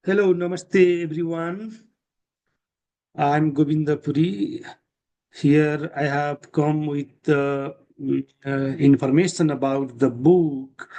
Hello, namaste everyone. I'm Govinda Puri. Here I have come with information about the book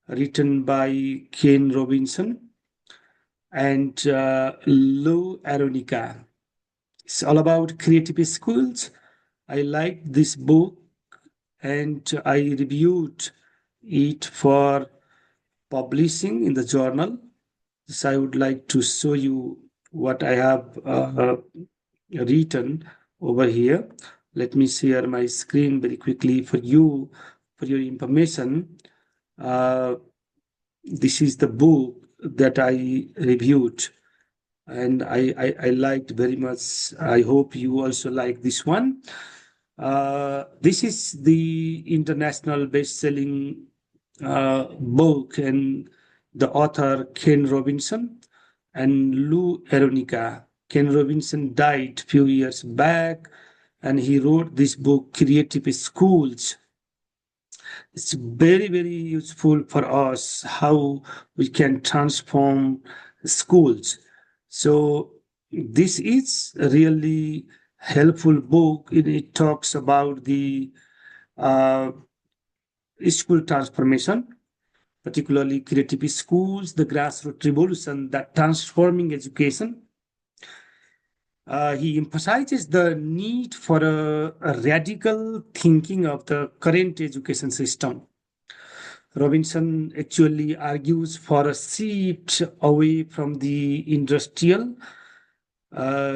written by Ken Robinson and Lou Aronica. It's all about creative schools. I liked this book and I reviewed it for publishing in the journal. So I would like to show you what I have written over here. Let me share my screen very quickly for you, for your information. Uh, this is the book that I reviewed, and I liked very much. I hope you also like this one. This is the international best-selling book, and the author Ken Robinson and Lou Aronica. Ken Robinson died few years back, and he wrote this book, Creative Schools. It's very useful for us how we can transform schools. So this is a really helpful book. It talks about the uh, school transformation, particularly creative schools, the grassroots revolution that transforming education. He emphasizes the need for a radical thinking of the current education system. Robinson actually argues for a shift away from the industrial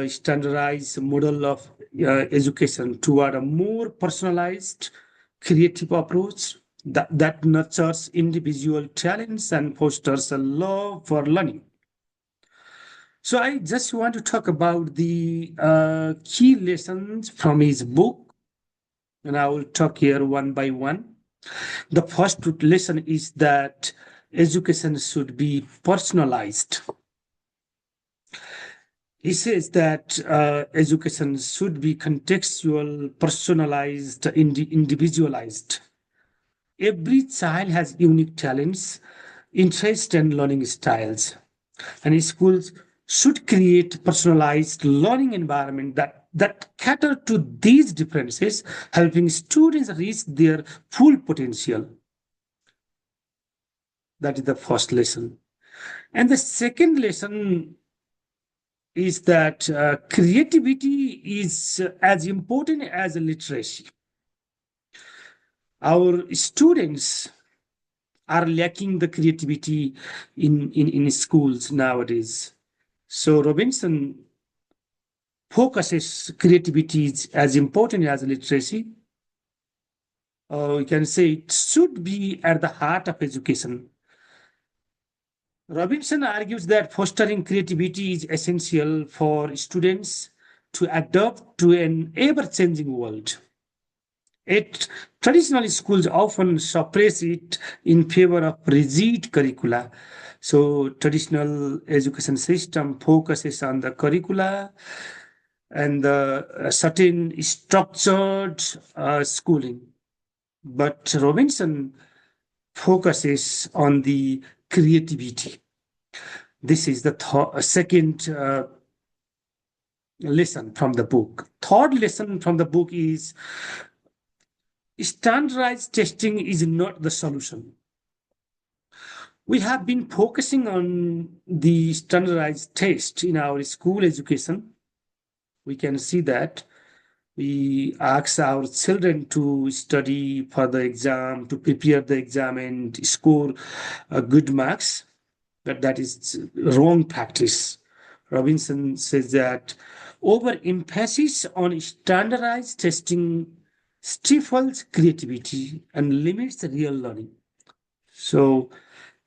standardized model of education toward a more personalized, creative approach that nurtures individual talents and fosters a love for learning. So I just want to talk about the key lessons from his book, and I will talk here one by one. The first lesson is that education should be personalized. He says that education should be contextual, personalized, individualized. Every child has unique talents, interests, and learning styles. And schools should create personalized learning environment that cater to these differences, helping students reach their full potential. That is the first lesson. And the second lesson is that creativity is as important as literacy. Our students are lacking the creativity in schools nowadays. So Robinson focuses creativity is as important as literacy. We can say it should be at the heart of education. Robinson argues that fostering creativity is essential for students to adapt to an ever changing world. It, traditional schools often suppress it in favor of rigid curricula. So, traditional education system focuses on the curricula and the certain structured schooling. But Robinson focuses on the creativity. This is the second lesson from the book. Third lesson from the book is standardized testing is not the solution. We have been focusing on the standardized test in our school education. We can see that we ask our children to study for the exam, to prepare the exam and score good marks, but that is wrong practice. Robinson says that overemphasis on standardized testing stifles creativity and limits real learning. So,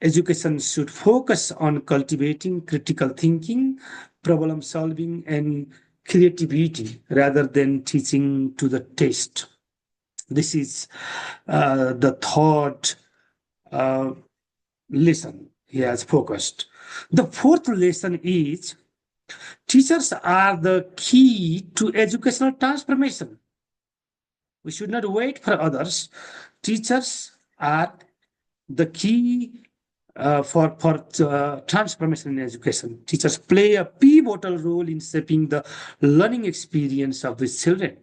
education should focus on cultivating critical thinking, problem solving, and creativity rather than teaching to the test. This is the third uh, lesson he has focused. The fourth lesson is teachers are the key to educational transformation. We should not wait for others. Teachers are the key for transformation in education. Teachers play a pivotal role in shaping the learning experience of these children.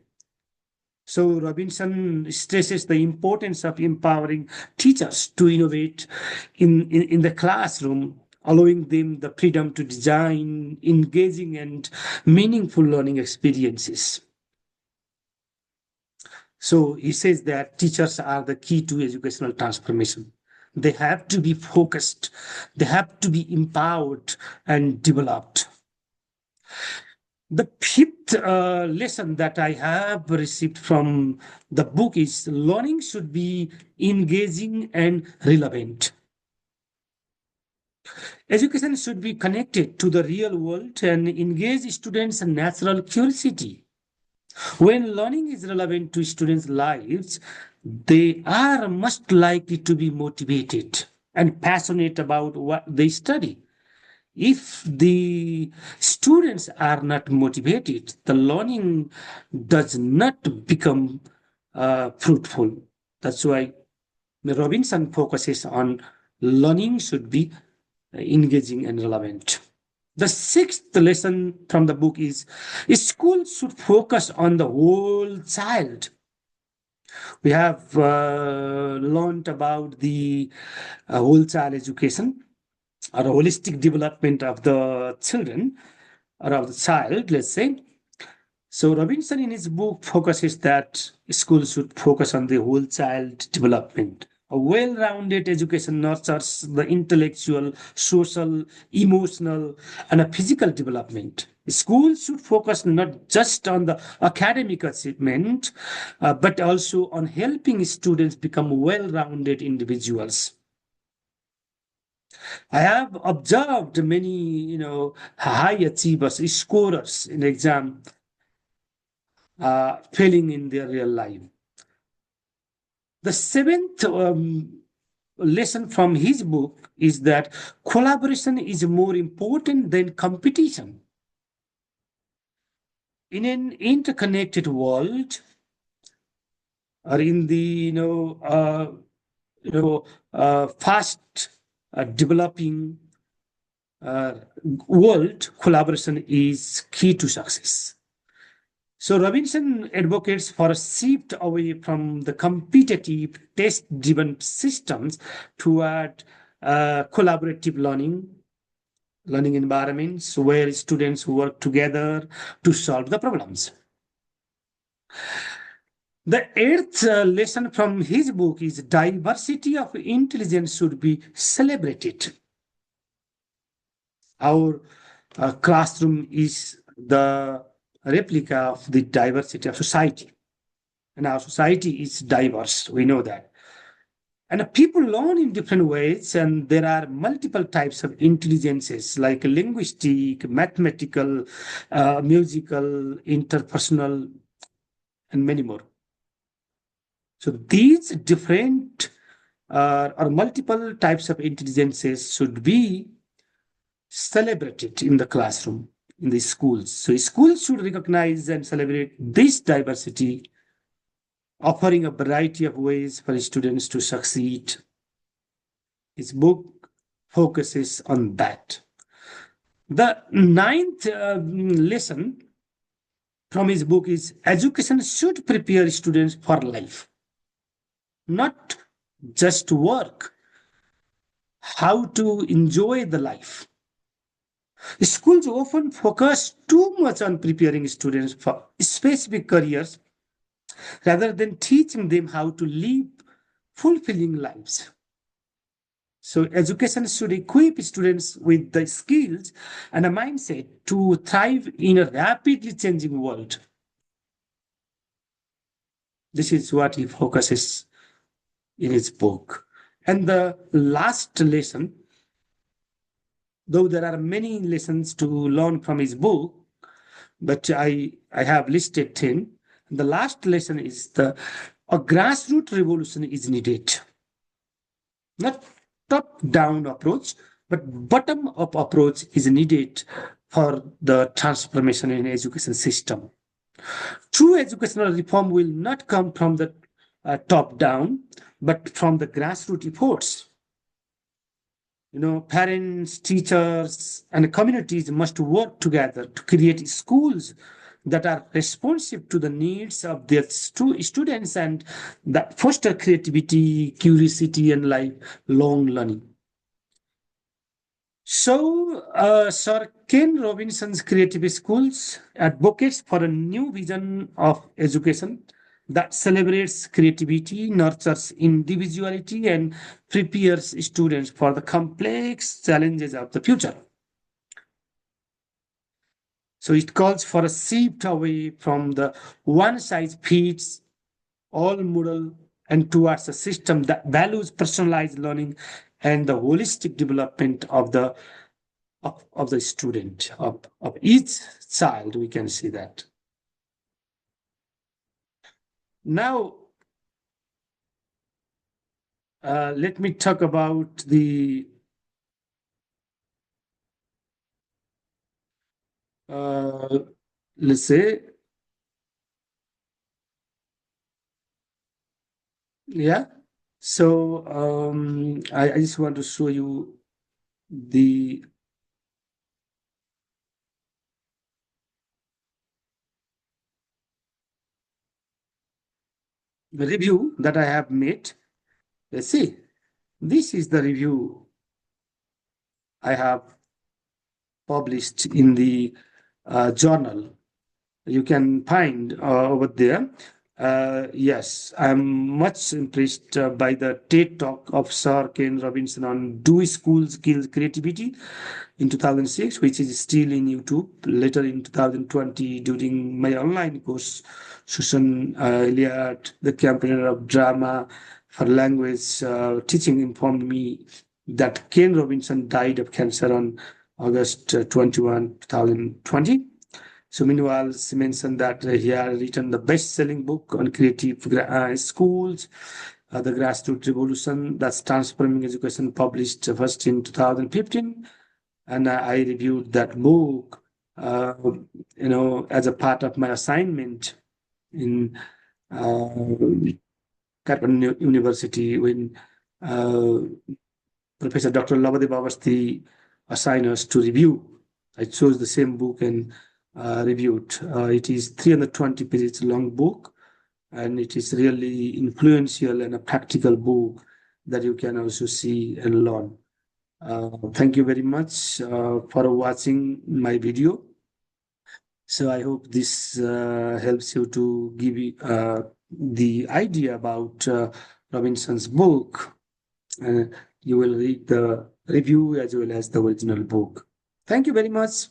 So Robinson stresses the importance of empowering teachers to innovate in the classroom, allowing them the freedom to design engaging and meaningful learning experiences. So he says that teachers are the key to educational transformation. They have to be focused, they have to be empowered and developed. The fifth lesson that I have received from the book is learning should be engaging and relevant. Education should be connected to the real world and engage students' natural curiosity. When learning is relevant to students' lives, they are most likely to be motivated and passionate about what they study. If the students are not motivated, the learning does not become fruitful. That's why Robinson focuses on learning should be engaging and relevant. The sixth lesson from the book is school should focus on the whole child. We have learned about the whole child education or holistic development of the children or of the child, let's say. So Robinson in his book focuses that schools should focus on the whole child development. A well-rounded education nurtures the intellectual, social, emotional, and a physical development. Schools should focus not just on the academic achievement, but also on helping students become well-rounded individuals. I have observed many, high achievers, scorers in exam, failing in their real life. The seventh lesson from his book is that collaboration is more important than competition. In an interconnected world, or in the fast developing world, collaboration is key to success. So Robinson advocates for a shift away from the competitive, test-driven systems toward collaborative learning environments where students work together to solve the problems. The eighth lesson from his book is diversity of intelligence should be celebrated. Our classroom is the replica of the diversity of society. And our society is diverse, we know that. And people learn in different ways, and there are multiple types of intelligences like linguistic, mathematical, musical, interpersonal, and many more. So these different or multiple types of intelligences should be celebrated in the classroom, in the schools. So schools should recognize and celebrate this diversity, offering a variety of ways for students to succeed. His book focuses on that. The ninth lesson from his book is education should prepare students for life, not just work, how to enjoy the life. Schools often focus too much on preparing students for specific careers rather than teaching them how to live fulfilling lives. So, education should equip students with the skills and a mindset to thrive in a rapidly changing world. This is what he focuses in his book. And the last lesson, though there are many lessons to learn from his book, but I have listed 10. The last lesson is a grassroots revolution is needed. Not top-down approach, but bottom-up approach is needed for the transformation in education system. True educational reform will not come from the top-down, but from the grassroots efforts. Parents, teachers, and communities must work together to create schools that are responsive to the needs of their students and that foster creativity, curiosity, and lifelong learning. So, Sir Ken Robinson's Creative Schools advocates for a new vision of education that celebrates creativity, nurtures individuality, and prepares students for the complex challenges of the future. So, it calls for a shift away from the one size fits all model and towards a system that values personalized learning and the holistic development of the student, of each child, we can see that. Now, let me talk about uh, let's say, yeah. So I just want to show you the review that I have made. Let's see. This is the review I have published in the journal. You can find over there. Yes, I'm much impressed by the TED talk of Sir Ken Robinson on Do Schools Kill Creativity in 2006, which is still in YouTube. Later in 2020, during my online course, Susan Elliott, the campaigner of drama for language teaching, informed me that Ken Robinson died of cancer on August 21, 2020. So meanwhile, she mentioned that he had written the best-selling book on creative schools, The Grassroots Revolution, that's transforming education, published first in 2015. And I reviewed that book, as a part of my assignment in Carbon University when uh, Professor Dr. Lavadev Avasthi assigned us to review. I chose the same book and reviewed. It is 320 pages long book, and it is really influential and a practical book that you can also see and learn. Thank you very much for watching my video. So I hope this helps you to give you, the idea about Robinson's book. Uh, you will read the review as well as the original book. Thank you very much.